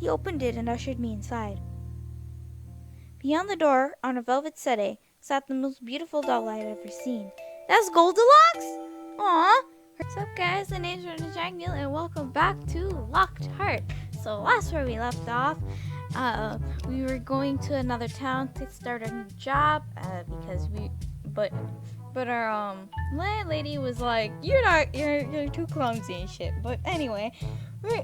He opened it and ushered me inside. Beyond the door, on a velvet settee, sat the most beautiful doll I had ever seen. That's Goldilocks! Aww! What's up, guys? My name's Renee Jagneel, and welcome back to Locked Heart. So last where we left off, we were going to another town to start a new job, but our landlady was like, you're too clumsy and shit. But anyway,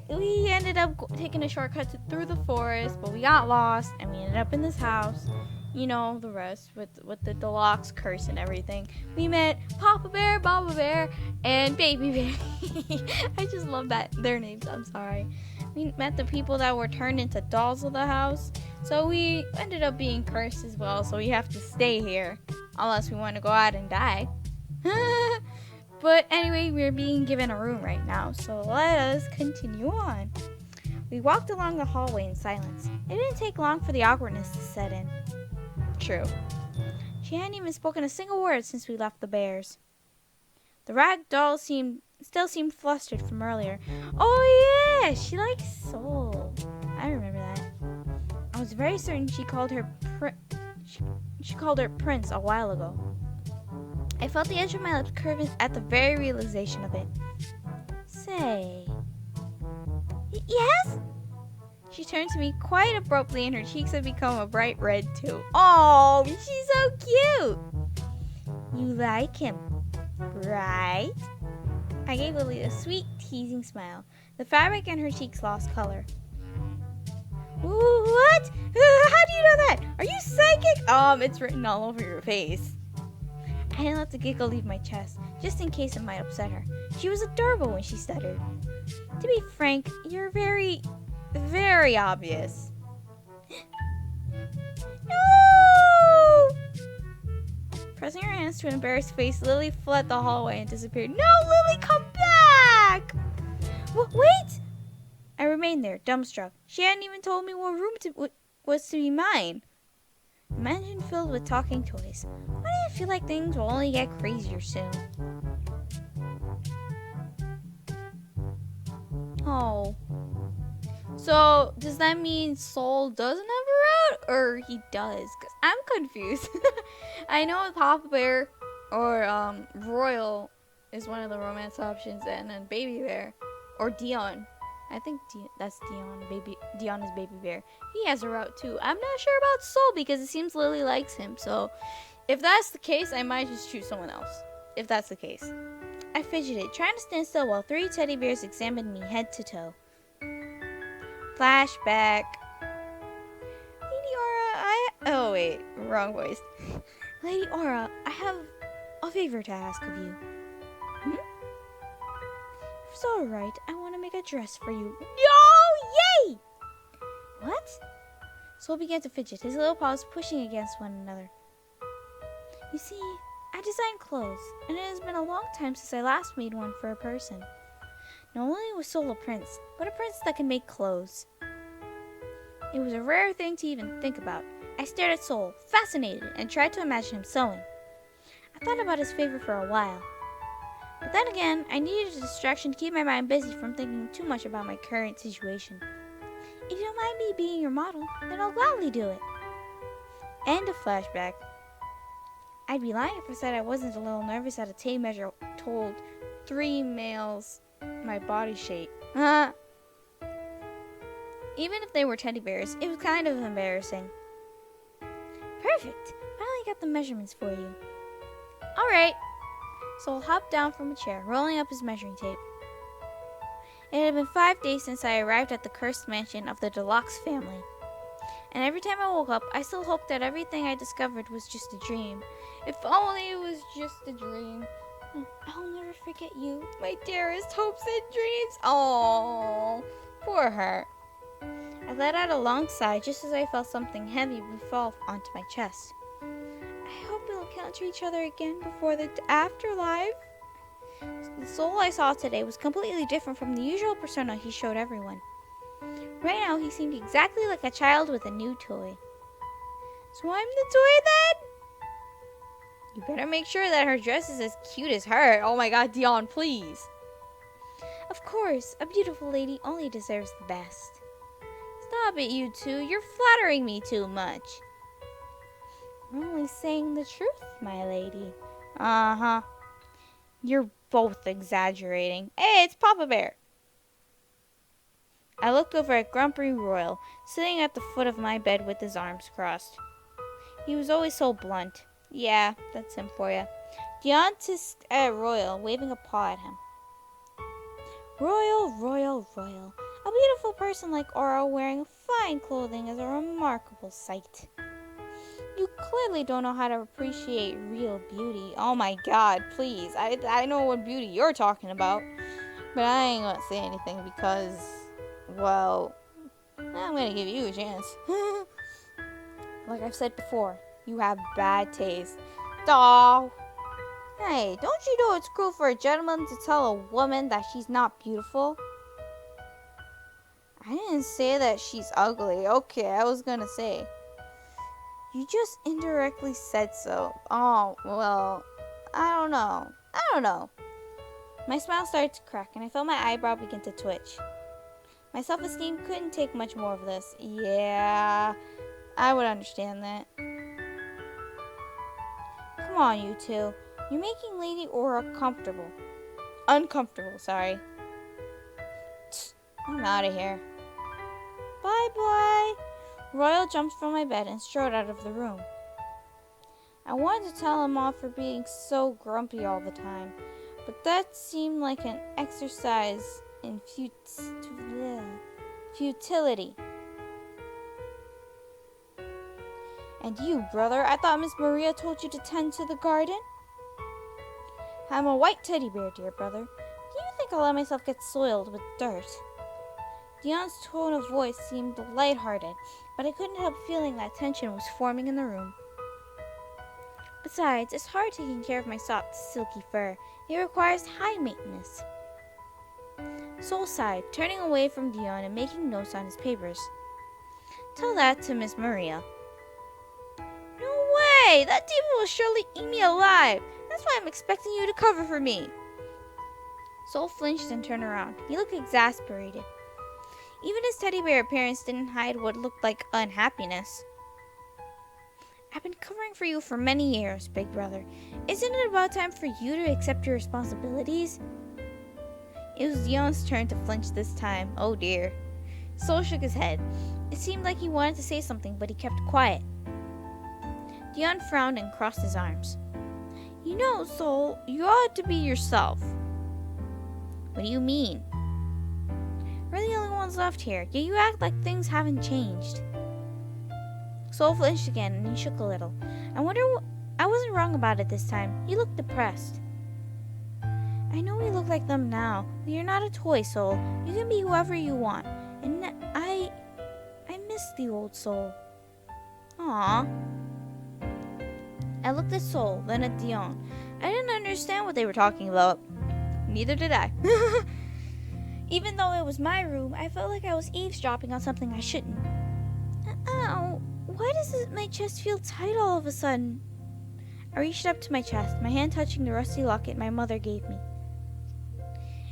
we ended up taking a shortcut through the forest, but we got lost and we ended up in this house. You know the rest with the deluxe curse and everything. We met Papa Bear, Baba Bear, and Baby Bear. I just love their names. I'm sorry. We met the people that were turned into dolls of the house. So we ended up being cursed as well. So we have to stay here unless we want to go out and die. But anyway, we're being given a room right now. So let us continue on. We walked along the hallway in silence. It didn't take long for the awkwardness to set in. True. She hadn't even spoken a single word since we left the bears. The rag doll still seemed flustered from earlier. Oh yeah, she likes Soul. I remember that. I was very certain she called her Prince a while ago. I felt the edge of my lips curving at the very realization of it. Say. Yes? She turned to me quite abruptly and her cheeks had become a bright red too. Oh, she's so cute. You like him, right? I gave Lily a sweet, teasing smile. The fabric in her cheeks lost color. What? How do you know that? Are you psychic? It's written all over your face. I didn't let the giggle leave my chest, just in case it might upset her. She was adorable when she stuttered. To be frank, you're very, very obvious. No! Pressing her hands to an embarrassed face, Lily fled the hallway and disappeared. No, Lily, come back! Wait! I remained there, dumbstruck. She hadn't even told me what room was to be mine. The mansion filled with talking toys. Why did I feel like things will only get crazier soon? Oh. So, does that mean Soul doesn't have a route? Or he does? Because I'm confused. I know Papa Bear or Royal is one of the romance options, and then Baby Bear or Dion. I think that's Dion. Dion is Baby Bear. He has a route too. I'm not sure about Soul because it seems Lily likes him. So, if that's the case, I might just choose someone else. If that's the case. I fidgeted, trying to stand still while 3 teddy bears examined me head to toe. Flashback. Lady Aura, oh wait, wrong voice. Lady Aura, I have a favor to ask of you. If it's alright, I want to make a dress for you. Yo, yay! What? Soul began to fidget, his little paws pushing against one another. You see, I design clothes, and it has been a long time since I last made one for a person. Not only was Soul a prince, but a prince that can make clothes. It was a rare thing to even think about. I stared at Soul, fascinated, and tried to imagine him sewing. I thought about his favor for a while. But then again, I needed a distraction to keep my mind busy from thinking too much about my current situation. If you don't mind me being your model, then I'll gladly do it. End of flashback. I'd be lying if I said I wasn't a little nervous that a tape measure told 3 males my body shape. Even if they were teddy bears, it was kind of embarrassing. Perfect. Finally got the measurements for you. Alright. Soul hopped down from a chair, rolling up his measuring tape. It had been 5 days since I arrived at the cursed mansion of the Deluxe family. And every time I woke up, I still hoped that everything I discovered was just a dream. If only it was just a dream. I'll never forget you, my dearest hopes and dreams. Oh, poor her. I let out a long sigh just as I felt something heavy fall onto my chest. I hope we'll encounter each other again before the afterlife. The Soul I saw today was completely different from the usual persona he showed everyone. Right now, he seemed exactly like a child with a new toy. So I'm the toy then? You better make sure that her dress is as cute as her. Oh my god, Dion, please. Of course, a beautiful lady only deserves the best. Stop it, you two. You're flattering me too much. I'm only saying the truth, my lady. Uh-huh. You're both exaggerating. Hey, it's Papa Bear. I looked over at Grumpy Royal, sitting at the foot of my bed with his arms crossed. He was always so blunt. Yeah, that's him for you. Dion hissed at Royal, waving a paw at him. Royal, Royal, Royal. A beautiful person like Aura wearing fine clothing is a remarkable sight. You clearly don't know how to appreciate real beauty. Oh my god, please. I know what beauty you're talking about. But I ain't gonna say anything because, well, I'm gonna give you a chance. Like I've said before, you have bad taste. Dawg. Hey, don't you know it's cruel for a gentleman to tell a woman that she's not beautiful? I didn't say that she's ugly. Okay, I was gonna say. You just indirectly said so. Oh, well, I don't know. My smile started to crack, and I felt my eyebrow begin to twitch. My self-esteem couldn't take much more of this. Yeah, I would understand that. Come on, you two. You're making Lady Aura uncomfortable, sorry. I'm out of here. Bye-bye. Royal jumped from my bed and strode out of the room. I wanted to tell him off for being so grumpy all the time, but that seemed like an exercise in futility. And you, brother, I thought Miss Maria told you to tend to the garden? I'm a white teddy bear, dear brother. Do you think I'll let myself get soiled with dirt? Dion's tone of voice seemed lighthearted, but I couldn't help feeling that tension was forming in the room. Besides, it's hard taking care of my soft, silky fur. It requires high maintenance. Soul sighed, turning away from Dion and making notes on his papers. Tell that to Miss Maria. No way! That demon will surely eat me alive! That's why I'm expecting you to cover for me. Soul flinched and turned around. He looked exasperated. Even his teddy bear appearance didn't hide what looked like unhappiness. I've been covering for you for many years, big brother. Isn't it about time for you to accept your responsibilities? It was Dion's turn to flinch this time. Oh dear. Soul shook his head. It seemed like he wanted to say something, but he kept quiet. Dion frowned and crossed his arms. You know, Soul, you ought to be yourself. What do you mean? We're the only ones left here, yet you act like things haven't changed. Soul flinched again, and he shook a little. I wasn't wrong about it this time. He looked depressed. I know we look like them now, but you're not a toy, Soul. You can be whoever you want. And I miss the old Soul. Aww. I looked at Soul, then at Dion. I didn't understand what they were talking about. Neither did I. Even though it was my room, I felt like I was eavesdropping on something I shouldn't. Ow! Why does my chest feel tight all of a sudden? I reached up to my chest, my hand touching the rusty locket my mother gave me.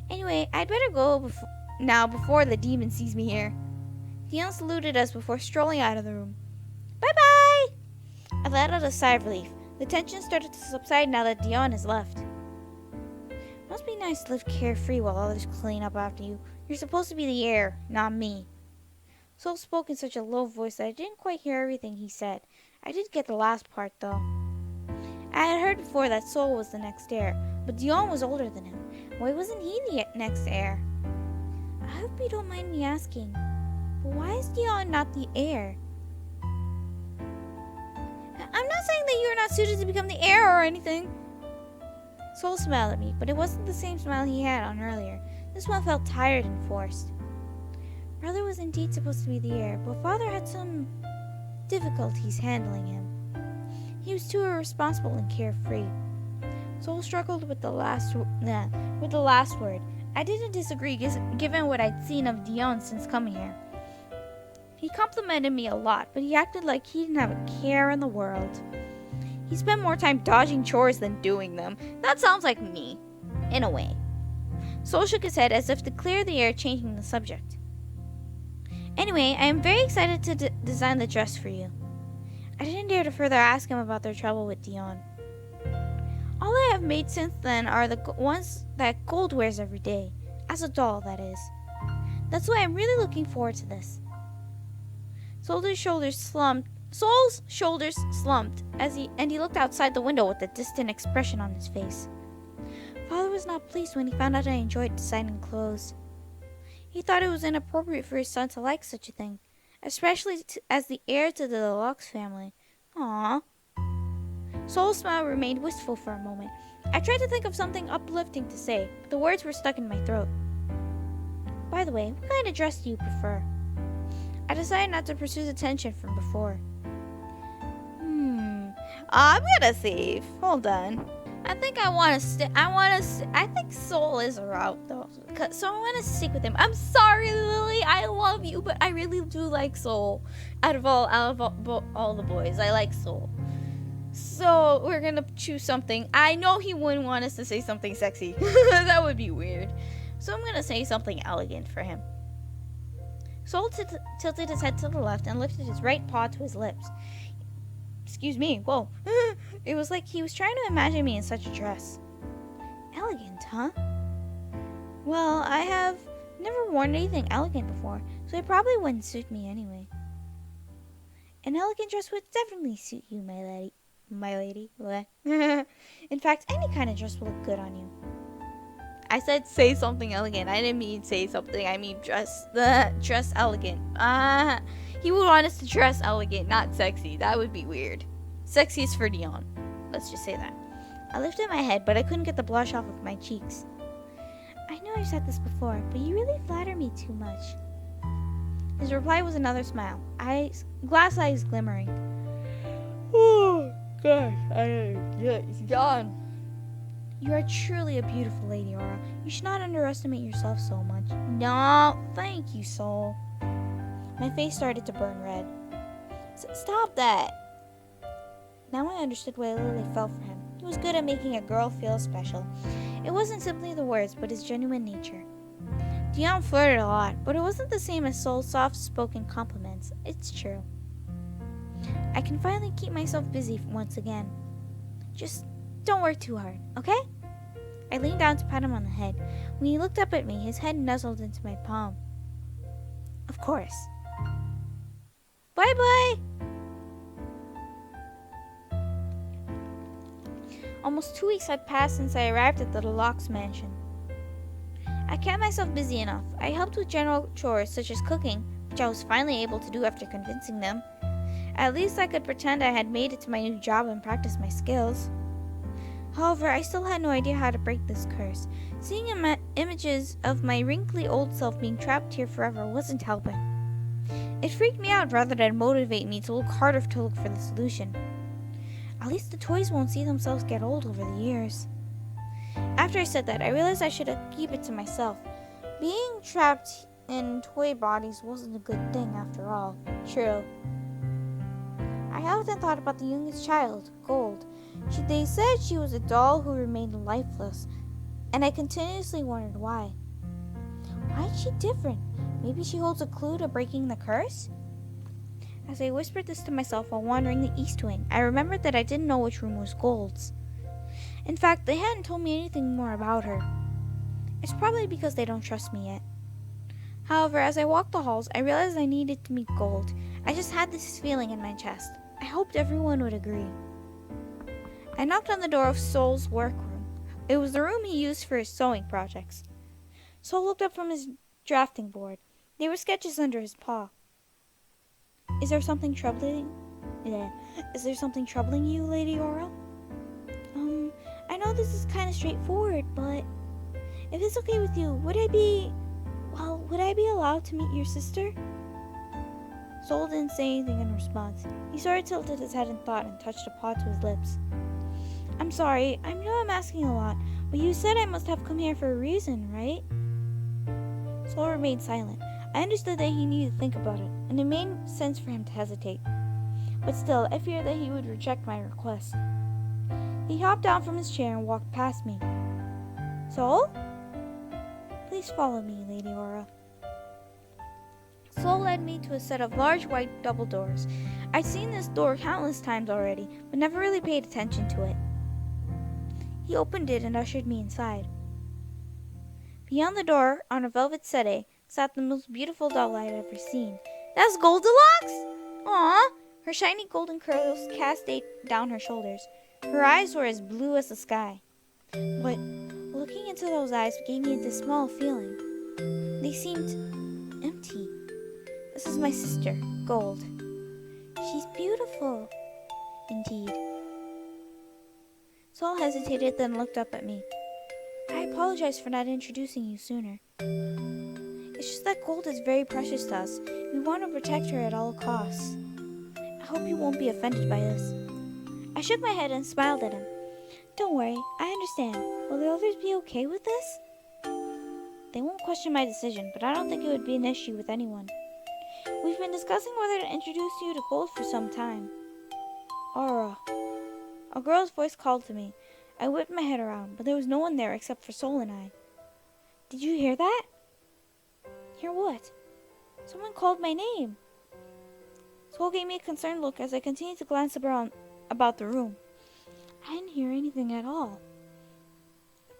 Anyway, I'd better go before the demon sees me here. Dion saluted us before strolling out of the room. Bye-bye! I let out a sigh of relief. The tension started to subside now that Dion has left. Must be nice to live carefree while others clean up after you. You're supposed to be the heir, not me. Soul spoke in such a low voice that I didn't quite hear everything he said. I did get the last part, though. I had heard before that Soul was the next heir, but Dion was older than him. Why wasn't he the next heir? I hope you don't mind me asking, but why is Dion not the heir? I'm not saying that you're not suited to become the heir or anything. Soul smiled at me, but it wasn't the same smile he had on earlier. This one felt tired and forced. Brother was indeed supposed to be the heir, but Father had some difficulties handling him. He was too irresponsible and carefree. Soul struggled with the last word. I didn't disagree, given what I'd seen of Dion since coming here. He complimented me a lot, but he acted like he didn't have a care in the world. He spent more time dodging chores than doing them. That sounds like me, in a way. Soul shook his head as if to clear the air, changing the subject. Anyway, I am very excited to design the dress for you. I didn't dare to further ask him about their trouble with Dion. All I have made since then are the ones that Gold wears every day. As a doll, that is. That's why I'm really looking forward to this. Soul's shoulders slumped as he looked outside the window with a distant expression on his face. Father was not pleased when he found out I enjoyed designing clothes. He thought it was inappropriate for his son to like such a thing, especially as the heir to the Deluxe family. Aww. Soul's smile remained wistful for a moment. I tried to think of something uplifting to say, but the words were stuck in my throat. By the way, what kind of dress do you prefer? I decided not to pursue the tension from before. I'm gonna save. Hold on. I think Soul is a route though. So I want to stick with him. I'm sorry, Lily. I love you, but I really do like Soul. Out of all the boys, I like Soul. So we're gonna choose something. I know he wouldn't want us to say something sexy. That would be weird. So I'm gonna say something elegant for him. Soul tilted his head to the left and lifted his right paw to his lips. Excuse me, whoa. It was like he was trying to imagine me in such a dress. Elegant, huh? Well, I have never worn anything elegant before, so it probably wouldn't suit me anyway. An elegant dress would definitely suit you, my lady. My lady. In fact, any kind of dress will look good on you. I said say something elegant. I didn't mean say something. I mean dress elegant. He would want us to dress elegant, not sexy. That would be weird. Sexy is for Dion. Let's just say that. I lifted my head, but I couldn't get the blush off of my cheeks. I know I've said this before, but you really flatter me too much. His reply was another smile, glass eyes glimmering. Oh, gosh, it's gone. You are truly a beautiful lady, Aura. You should not underestimate yourself so much. No, thank you, Soul. My face started to burn red. Stop that. Now I understood why Lily fell for him. He was good at making a girl feel special. It wasn't simply the words, but his genuine nature. Dion flirted a lot, but it wasn't the same as Soul's soft-spoken compliments. It's true. I can finally keep myself busy once again. Just don't work too hard, okay? I leaned down to pat him on the head. When he looked up at me, his head nuzzled into my palm. Of course. Bye-bye! Almost 2 weeks had passed since I arrived at the Deluxe mansion. I kept myself busy enough. I helped with general chores such as cooking, which I was finally able to do after convincing them. At least I could pretend I had made it to my new job and practice my skills. However, I still had no idea how to break this curse. Seeing images of my wrinkly old self being trapped here forever wasn't helping. It freaked me out rather than motivate me to look harder to look for the solution. At least the toys won't see themselves get old over the years. After I said that, I realized I should keep it to myself. Being trapped in toy bodies wasn't a good thing after all. True. I often thought about the youngest child, Gold. They said she was a doll who remained lifeless, and I continuously wondered why. Why is she different? Maybe she holds a clue to breaking the curse? As I whispered this to myself while wandering the East Wing, I remembered that I didn't know which room was Gold's. In fact, they hadn't told me anything more about her. It's probably because they don't trust me yet. However, as I walked the halls, I realized I needed to meet Gold. I just had this feeling in my chest. I hoped everyone would agree. I knocked on the door of Soul's workroom. It was the room he used for his sewing projects. Soul looked up from his drafting board. There were sketches under his paw. Is there something troubling you, Lady Aura? I know this is kind of straightforward, but if it's okay with you, would I be allowed to meet your sister? Soul didn't say anything in response. He sort of tilted his head in thought and touched a paw to his lips. I'm sorry, I know I'm asking a lot, but you said I must have come here for a reason, right? Soul remained silent. I understood that he needed to think about it, and it made sense for him to hesitate. But still, I feared that he would reject my request. He hopped down from his chair and walked past me. Soul? Please follow me, Lady Aura. Soul led me to a set of large white double doors. I'd seen this door countless times already, but never really paid attention to it. He opened it and ushered me inside. Beyond the door, on a velvet settee, sat the most beautiful doll I had ever seen. That's Goldilocks? Aw! Her shiny golden curls cascaded down her shoulders. Her eyes were as blue as the sky. But looking into those eyes gave me this small feeling. They seemed empty. This is my sister, Gold. She's beautiful. Indeed. Saul hesitated, then looked up at me. I apologize for not introducing you sooner. It's just that Gold is very precious to us. We want to protect her at all costs. I hope you won't be offended by this. I shook my head and smiled at him. Don't worry, I understand. Will the others be okay with this? They won't question my decision, but I don't think it would be an issue with anyone. We've been discussing whether to introduce you to Gold for some time. Aura. A girl's voice called to me. I whipped my head around, but there was no one there except for Soul and I. Did you hear that? Hear what? Someone called my name. Soul gave me a concerned look as I continued to glance around about the room. I didn't hear anything at all.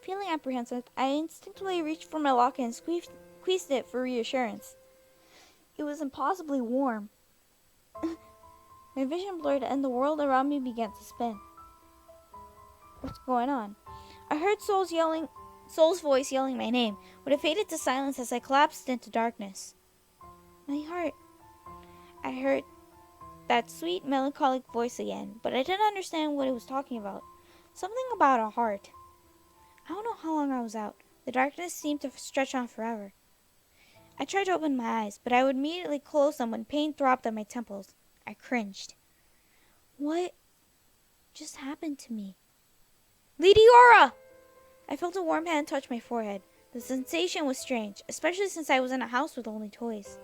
Feeling apprehensive, I instinctively reached for my locket and squeezed it for reassurance. It was impossibly warm. My vision blurred and the world around me began to spin. What's going on? I heard Soul's voice yelling my name, but it faded to silence as I collapsed into darkness. My heart. I heard that sweet, melancholic voice again, but I didn't understand what it was talking about. Something about a heart. I don't know how long I was out. The darkness seemed to stretch on forever. I tried to open my eyes, but I would immediately close them when pain throbbed at my temples. I cringed. What just happened to me? Lady Aura! I felt a warm hand touch my forehead. The sensation was strange, especially since I was in a house with only toys.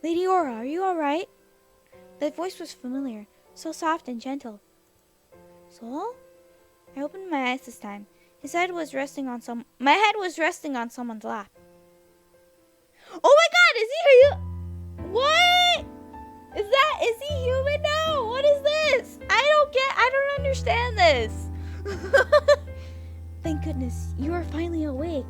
Lady Aura, are you all right? That voice was familiar, so soft and gentle. Soul? I opened my eyes this time. My head was resting on someone's lap. Oh my God, is he here? What? Is he human now? What is this? I don't understand this. Thank goodness, you are finally awake.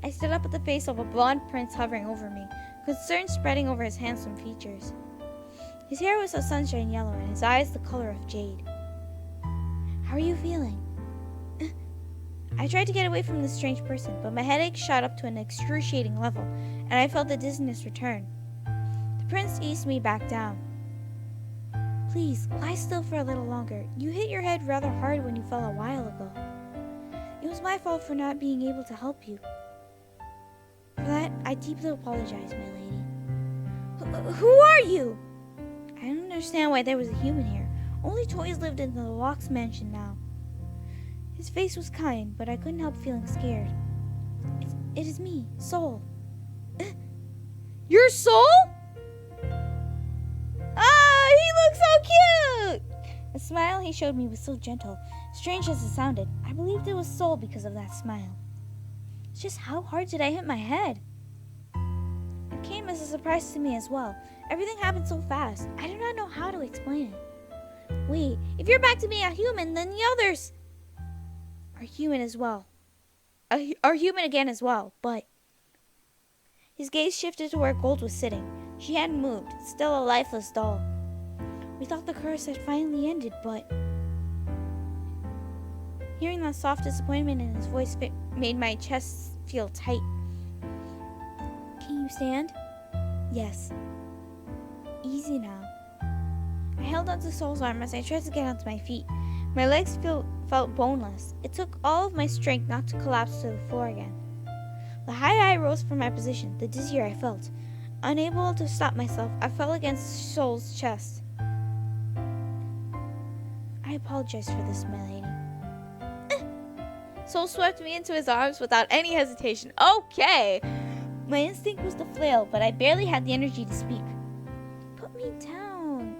I stood up at the face of a blonde prince hovering over me, concern spreading over his handsome features. His hair was a sunshine yellow and his eyes the color of jade. How are you feeling? I tried to get away from this strange person, but my headache shot up to an excruciating level, and I felt the dizziness return. The prince eased me back down. Please, lie still for a little longer. You hit your head rather hard when you fell a while ago. It was my fault for not being able to help you. For that, I deeply apologize, my lady. Who are you? I don't understand why there was a human here. Only toys lived in the Locke's mansion now. His face was kind, but I couldn't help feeling scared. It is me, Soul. Your Soul? Ah, he looks so cute! The smile he showed me was so gentle, strange as it sounded. I believed it was Soul because of that smile. It's just how hard did I hit my head? It came as a surprise to me as well. Everything happened so fast. I do not know how to explain it. Wait, if you're back to being a human, then the others are human as well. Are human again as well, but... His gaze shifted to where Gold was sitting. She hadn't moved, still a lifeless doll. We thought the curse had finally ended, but... Hearing that soft disappointment in his voice made my chest feel tight. Can you stand? Yes. Easy now. I held onto Soul's arm as I tried to get onto my feet. My legs felt boneless. It took all of my strength not to collapse to the floor again. The higher I rose from my position, the dizzier I felt. Unable to stop myself, I fell against Soul's chest. I apologize for this, my lady. Soul swept me into his arms without any hesitation. Okay! My instinct was to flail, but I barely had the energy to speak. Put me down.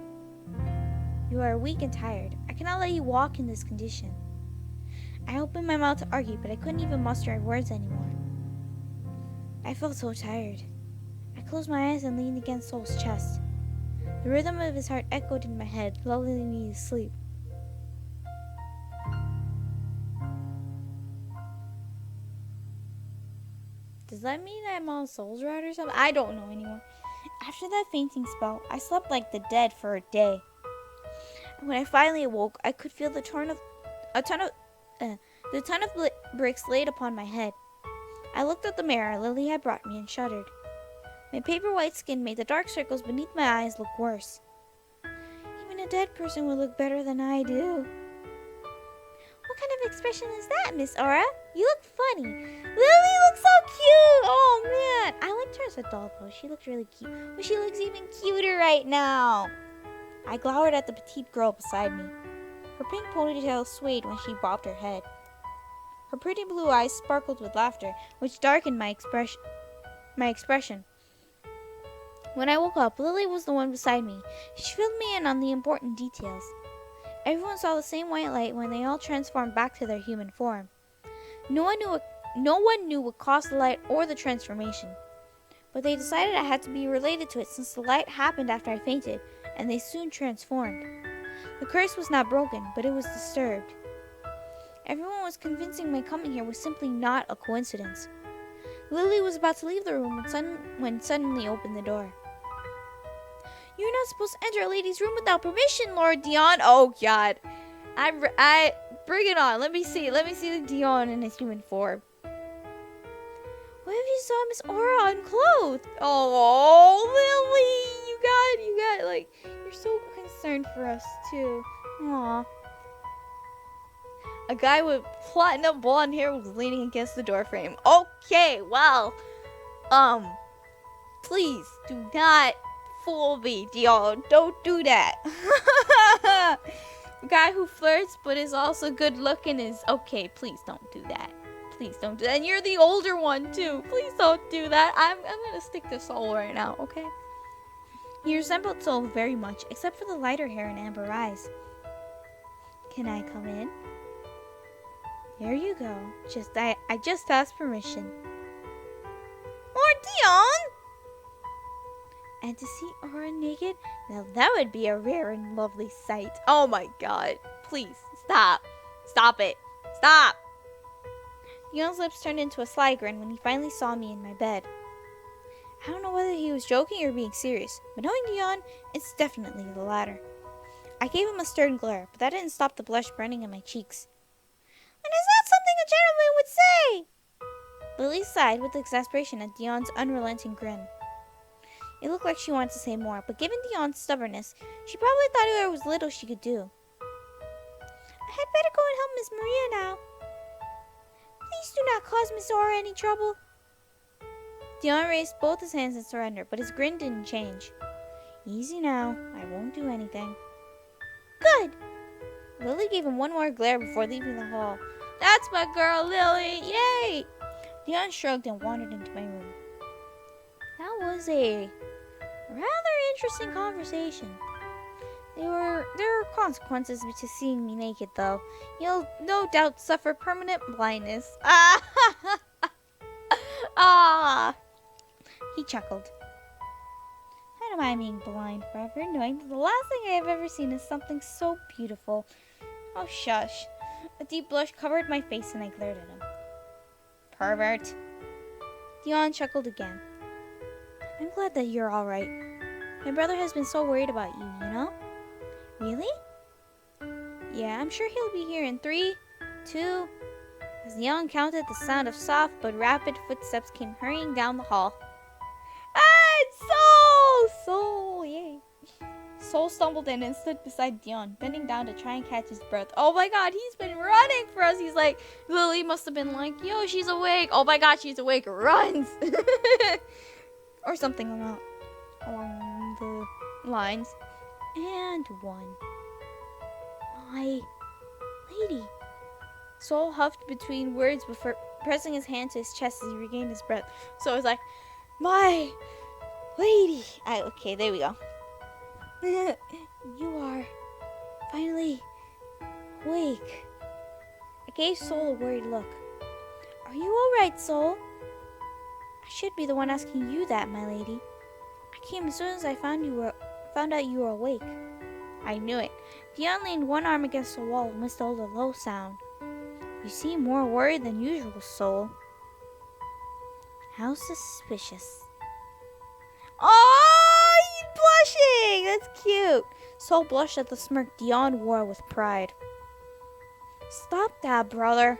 You are weak and tired. I cannot let you walk in this condition. I opened my mouth to argue, but I couldn't even muster words anymore. I felt so tired. I closed my eyes and leaned against Soul's chest. The rhythm of his heart echoed in my head, lulling me to sleep. Does that mean I'm on Soul's ride or something? I don't know anymore. After that fainting spell, I slept like the dead for a day. When I finally awoke, I could feel the ton of bricks laid upon my head. I looked at the mirror Lily had brought me and shuddered. My paper white skin made the dark circles beneath my eyes look worse. Even a dead person would look better than I do. What kind of expression is that, Miss Aura? You look funny. Lily looks so cute! Oh man! I liked her as a doll though. She looked really cute. But she looks even cuter right now. I glowered at the petite girl beside me. Her pink ponytail swayed when she bobbed her head. Her pretty blue eyes sparkled with laughter, which darkened my expression. When I woke up, Lily was the one beside me. She filled me in on the important details. Everyone saw the same white light when they all transformed back to their human form. No one knew what caused the light or the transformation, but they decided I had to be related to it since the light happened after I fainted, and they soon transformed. The curse was not broken, but it was disturbed. Everyone was convincing my coming here was simply not a coincidence. Lily was about to leave the room when suddenly opened the door. You're not supposed to enter a lady's room without permission, Lord Dion. Oh God, I bring it on. Let me see the Dion in his human form. What if you saw Miss Aura unclothed? Oh, Lily, you got like you're so concerned for us too. Aw. A guy with platinum blonde hair was leaning against the doorframe. Okay, well, please do not fool me, Dion. Don't do that. A guy who flirts but is also good looking is okay. Please don't do that. Please don't do that. And you're the older one too. Please don't do that. I'm gonna stick to Soul right now, okay? He resembled Soul very much, except for the lighter hair and amber eyes. Can I come in? There you go. I just asked permission. Lord Dion! And to see Aura naked? Now that would be a rare and lovely sight. Oh my God. Please, stop. Stop it. Stop! Dion's lips turned into a sly grin when he finally saw me in my bed. I don't know whether he was joking or being serious, but knowing Dion, it's definitely the latter. I gave him a stern glare, but that didn't stop the blush burning in my cheeks. And is that something a gentleman would say? Lily sighed with exasperation at Dion's unrelenting grin. It looked like she wanted to say more, but given Dion's stubbornness, she probably thought there was little she could do. I had better go and help Miss Maria now. Please do not cause Miss Aura any trouble. Dion raised both his hands in surrender, but his grin didn't change. Easy now. I won't do anything. Good. Lily gave him one more glare before leaving the hall. That's my girl, Lily! Yay! Dion shrugged and wandered into my room. That was a rather interesting conversation. There are consequences to seeing me naked, though. You'll no doubt suffer permanent blindness. Ah! He chuckled. I don't mind being blind forever, knowing that the last thing I have ever seen is something so beautiful. Oh, shush. A deep blush covered my face and I glared at him. Pervert. Dion chuckled again. I'm glad that you're all right. My brother has been so worried about you, you know? Really? Yeah, I'm sure he'll be here in 3, 2... As Dion counted, the sound of soft but rapid footsteps came hurrying down the hall. Ah, it's Soul! Soul, yay. Soul stumbled in and stood beside Dion, bending down to try and catch his breath. Oh my God, he's been running for us. He's like, Lily must have been like, yo, she's awake. Oh my God, she's awake. Runs. Or something along the lines. And one. My lady. Soul huffed between words before pressing his hand to his chest as he regained his breath. So it was like, my lady. Okay, there we go. You are finally awake. I gave Soul a worried look. Are you all right, Soul? I should be the one asking you that, my lady. I came as soon as I found out you were awake. I knew it. Dion leaned one arm against the wall and whistled a low sound. You seem more worried than usual, Soul. How suspicious. Oh, you're blushing! That's cute. Soul blushed at the smirk Dion wore with pride. Stop that, brother.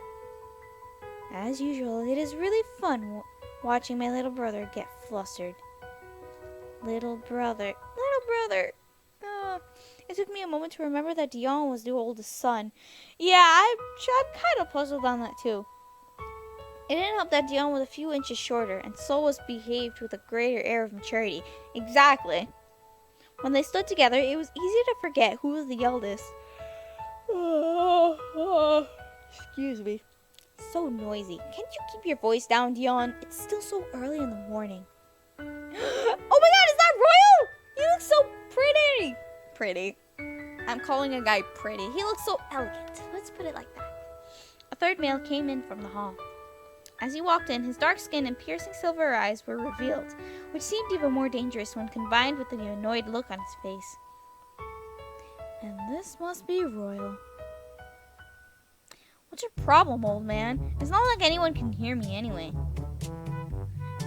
As usual, it is really fun watching my little brother get flustered. Little brother. Oh, it took me a moment to remember that Dion was the oldest son. Yeah, I'm kind of puzzled on that too. It didn't help that Dion was a few inches shorter, and Soul was behaved with a greater air of maturity. Exactly. When they stood together, it was easy to forget who was the eldest. Excuse me. So noisy. Can't you keep your voice down, Dion? It's still so early in the morning. Oh my god, is that Royal? He looks so pretty. Pretty. I'm calling a guy pretty. He looks so elegant. Let's put it like that. A third male came in from the hall. As he walked in, his dark skin and piercing silver eyes were revealed, which seemed even more dangerous when combined with the annoyed look on his face. And this must be Royal. What's your problem, old man? It's not like anyone can hear me anyway.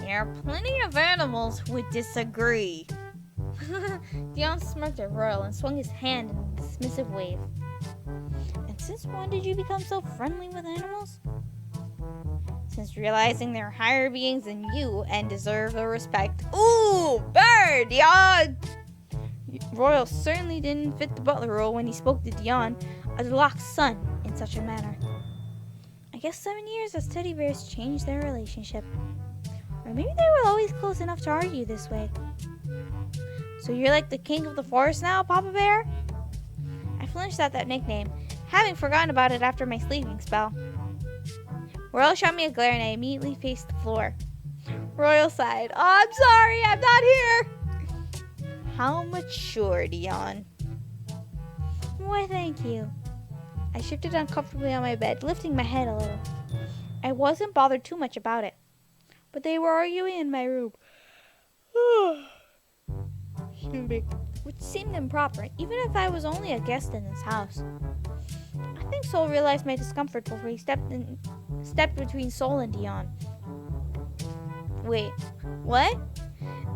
There are plenty of animals who would disagree. Dion smirked at Royal and swung his hand in a dismissive wave. And since when did you become so friendly with animals? Since realizing they're higher beings than you and deserve the respect. Ooh, bird, Dion! Royal certainly didn't fit the butler role when he spoke to Dion, a Deluxe son, in such a manner. I guess 7 years as teddy bears changed their relationship. Or maybe they were always close enough to argue this way. So you're like the king of the forest now, Papa Bear? I flinched at that nickname, having forgotten about it after my sleeping spell. Royal shot me a glare and I immediately faced the floor. Royal sighed. Oh, I'm sorry, I'm not here. How mature, Dion. Why, thank you. I shifted uncomfortably on my bed, lifting my head a little. I wasn't bothered too much about it. But they were arguing in my room. Excuse me. Which seemed improper, even if I was only a guest in this house. I think Soul realized my discomfort before he stepped between Soul and Dion. Wait, what?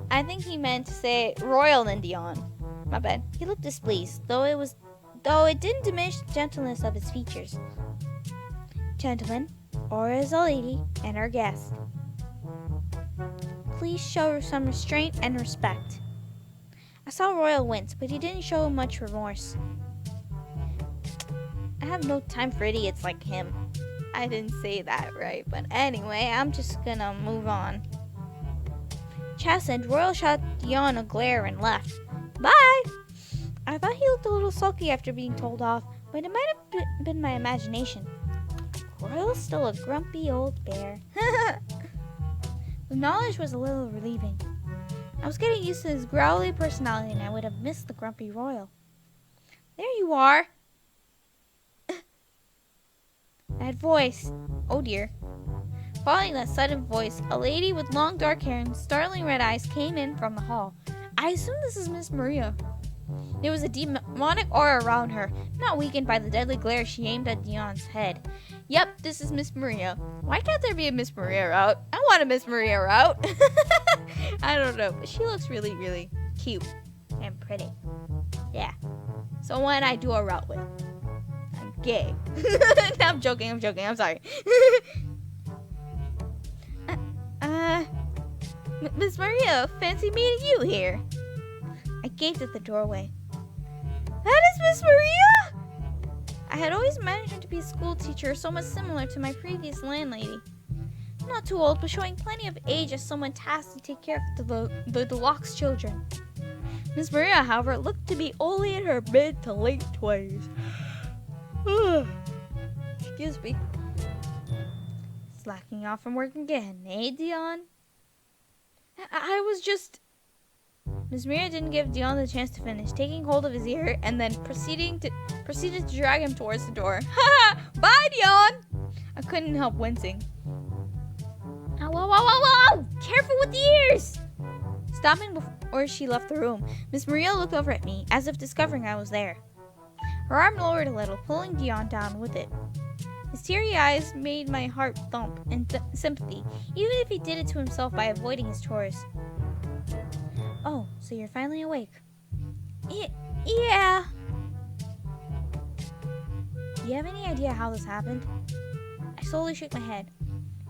I think he meant to say Royal and Dion. My bad. He looked displeased, though it didn't diminish the gentleness of his features. Gentlemen, Aura is a lady and our guest. Please show some restraint and respect. I saw Royal wince, but he didn't show much remorse. I have no time for idiots like him. I didn't say that right, but anyway, I'm just gonna move on. Chastened, Royal shot Dion a glare and left. Bye! I thought he looked a little sulky after being told off, but it might have been my imagination. Royal's still a grumpy old bear. The knowledge was a little relieving. I was getting used to his growly personality and I would have missed the grumpy Royal. There you are! That voice. Oh dear. Following that sudden voice, a lady with long dark hair and startling red eyes came in from the hall. I assume this is Miss Maria. There was a demonic aura around her, not weakened by the deadly glare she aimed at Dion's head. Yep, this is Miss Maria. Why can't there be a Miss Maria route? I want a Miss Maria route. I don't know, but she looks really, really cute and pretty. Yeah. So when I do a route with, I'm gay. No, I'm joking, I'm sorry. Miss Maria, fancy meeting you here. I gaped at the doorway. That is Miss Maria! I had always imagined her to be a school teacher so much similar to my previous landlady. Not too old, but showing plenty of age as someone tasked to take care of the Deluxe children. Miss Maria, however, looked to be only in her mid to late 20s. Excuse me. Slacking off from work again, eh, Dion? I was just... Miss Maria didn't give Dion the chance to finish, taking hold of his ear and then proceeded to drag him towards the door. Ha! Bye, Dion! I couldn't help wincing. Whoa! Careful with the ears! Stopping before she left the room, Miss Maria looked over at me, as if discovering I was there. Her arm lowered a little, pulling Dion down with it. His teary eyes made my heart thump in sympathy, even if he did it to himself by avoiding his chores. Oh, so you're finally awake. Yeah. Do you have any idea how this happened? I slowly shook my head.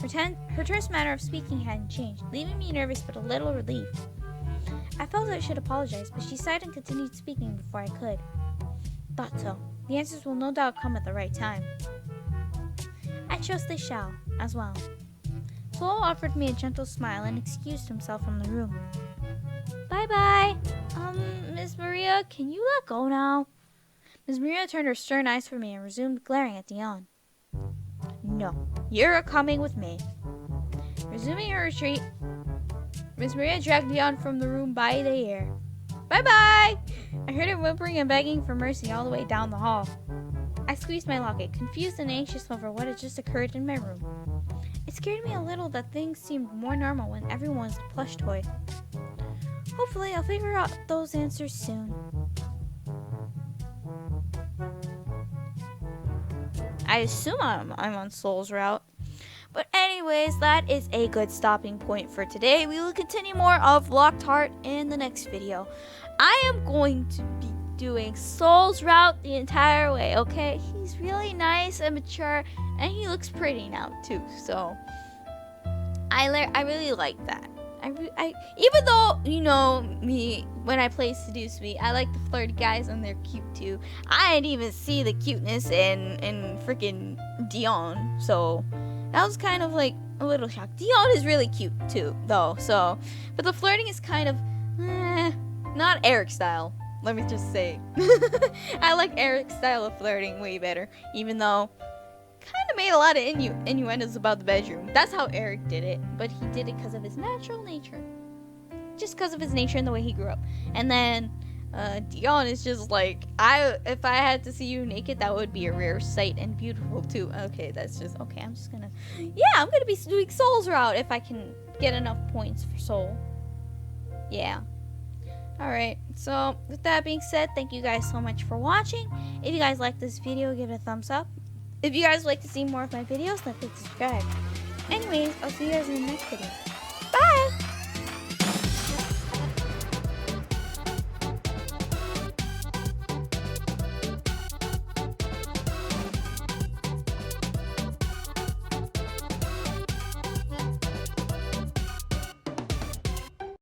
Her terse manner of speaking hadn't changed, leaving me nervous but a little relieved. I felt I should apologize, but she sighed and continued speaking before I could. Thought so. The answers will no doubt come at the right time. I trust they shall, as well. Sol offered me a gentle smile and excused himself from the room. Bye-bye. Miss Maria, can you let go now? Miss Maria turned her stern eyes from me and resumed glaring at Dion. No, you're coming with me. Resuming her retreat, Miss Maria dragged Dion from the room by the ear. Bye-bye! I heard her whimpering and begging for mercy all the way down the hall. I squeezed my locket, confused and anxious over what had just occurred in my room. It scared me a little that things seemed more normal when everyone was a plush toy. Hopefully, I'll figure out those answers soon. I assume I'm on Sol's route. But anyways, that is a good stopping point for today. We will continue more of Locked Heart in the next video. I am going to be doing Sol's route the entire way, okay? He's really nice and mature, and he looks pretty now too. So I really like that. I even though, you know, me, when I play Seduce Me, I like the flirty guys and they're cute too. I didn't even see the cuteness in freaking Dion, so that was kind of like a little shock. Dion is really cute too, though, so, but the flirting is kind of, not Eric style, let me just say. I like Eric's style of flirting way better, even though kind of made a lot of innuendos about the bedroom. That's how Eric did it, but he did it because of his natural nature. Just because of his nature and the way he grew up. And then Dion is just like, if I had to see you naked, that would be a rare sight and beautiful too. Okay, that's just, okay, I'm gonna be doing Sol's route if I can get enough points for Sol. Yeah. Alright, so with that being said, thank you guys so much for watching. If you guys like this video, give it a thumbs up. If you guys would like to see more of my videos, then please subscribe. Anyways, I'll see you guys in the next video.